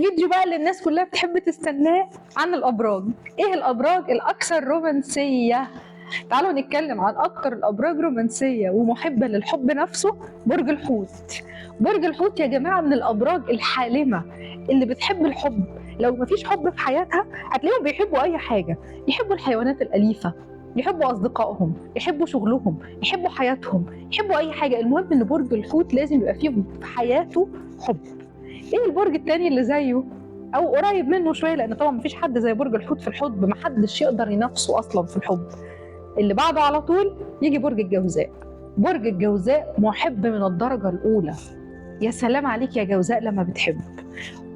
الفيديو بقى اللي الناس كلها بتحب تستناه عن الابراج. ايه الابراج الاكثر رومانسيه؟ تعالوا نتكلم عن اكتر الابراج رومانسيه ومحبه للحب نفسه. برج الحوت. برج الحوت يا جماعه من الابراج الحالمه اللي بتحب الحب. لو مفيش حب في حياتها هتلاقيهم بيحبوا اي حاجه، يحبوا الحيوانات الاليفه، يحبوا اصدقائهم، يحبوا شغلهم، يحبوا حياتهم، يحبوا اي حاجه. المهم ان برج الحوت لازم يبقى فيه في حياته حب. ايه البرج التاني اللي زيه او قريب منه شويه، لان طبعا مفيش حد زي برج الحوت في الحب، محدش يقدر ينافسه اصلا في الحب. اللي بعده على طول يجي برج الجوزاء. برج الجوزاء محب من الدرجه الاولى. يا سلام عليك يا جوزاء لما بتحب،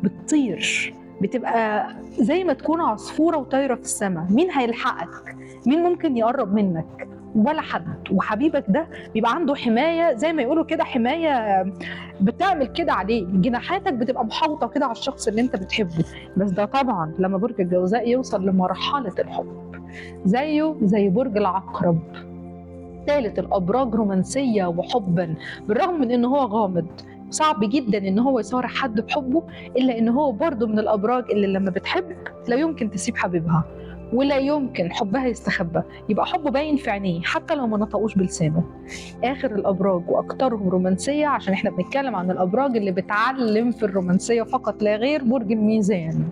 بتطير، بتبقى زي ما تكون عصفوره وطايره في السماء. مين هيلحقك؟ مين ممكن يقرب منك؟ ولا حد. وحبيبك ده بيبقى عنده حمايه، زي ما يقولوا كده حمايه بتعمل كده عليه، جناحاتك بتبقى محاوطه كده على الشخص اللي انت بتحبه. بس ده طبعا لما برج الجوزاء يوصل لمرحله الحب. زيه زي برج العقرب، ثالث الابراج رومانسيه وحبا، بالرغم من ان هو غامض صعب جدا ان هو يصارح حد بحبه، الا ان هو برضه من الابراج اللي لما بتحب لا يمكن تسيب حبيبها، ولا يمكن حبها يستخبى، يبقى حبه باين في عينيه حتى لو ما نطقوش بلسانه. اخر الابراج واكثرهم رومانسيه، عشان احنا بنتكلم عن الابراج اللي بتعلم في الرومانسيه فقط لا غير، برج الميزان.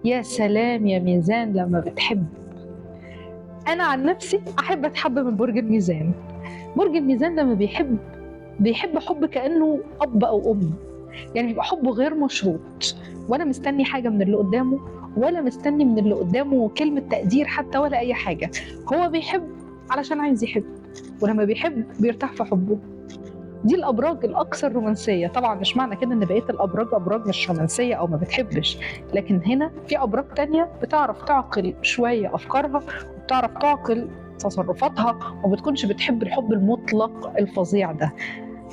يا سلام يا ميزان لما بتحب. انا عن نفسي احب اتحب من برج الميزان. برج الميزان لما بيحب حب كانه اب او ام، يعني بيبقى حبه غير مشروط، ولا مستني حاجه من اللي قدامه، ولا مستني من اللي قدامه كلمه تقدير حتى ولا اي حاجه. هو بيحب علشان عايز يحب، ولما بيحب بيرتاح في حبه. دي الابراج الاكثر رومانسيه. طبعا مش معنى كده ان بقيه الابراج ابراج مش رومانسيه او ما بتحبش، لكن هنا في ابراج تانية بتعرف تعقل شويه افكارها، وبتعرف تعقل تصرفاتها، وما بتكونش بتحب الحب المطلق الفظيع ده.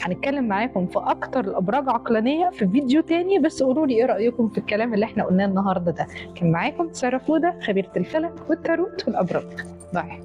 هنتكلم معاكم في اكتر الابراج عقلانيه في فيديو تاني، بس قولوا لي ايه رايكم في الكلام اللي احنا قلناه النهارده ده. كان معاكم ساره فوده، خبيره الفلك والتاروت والابراج. باي.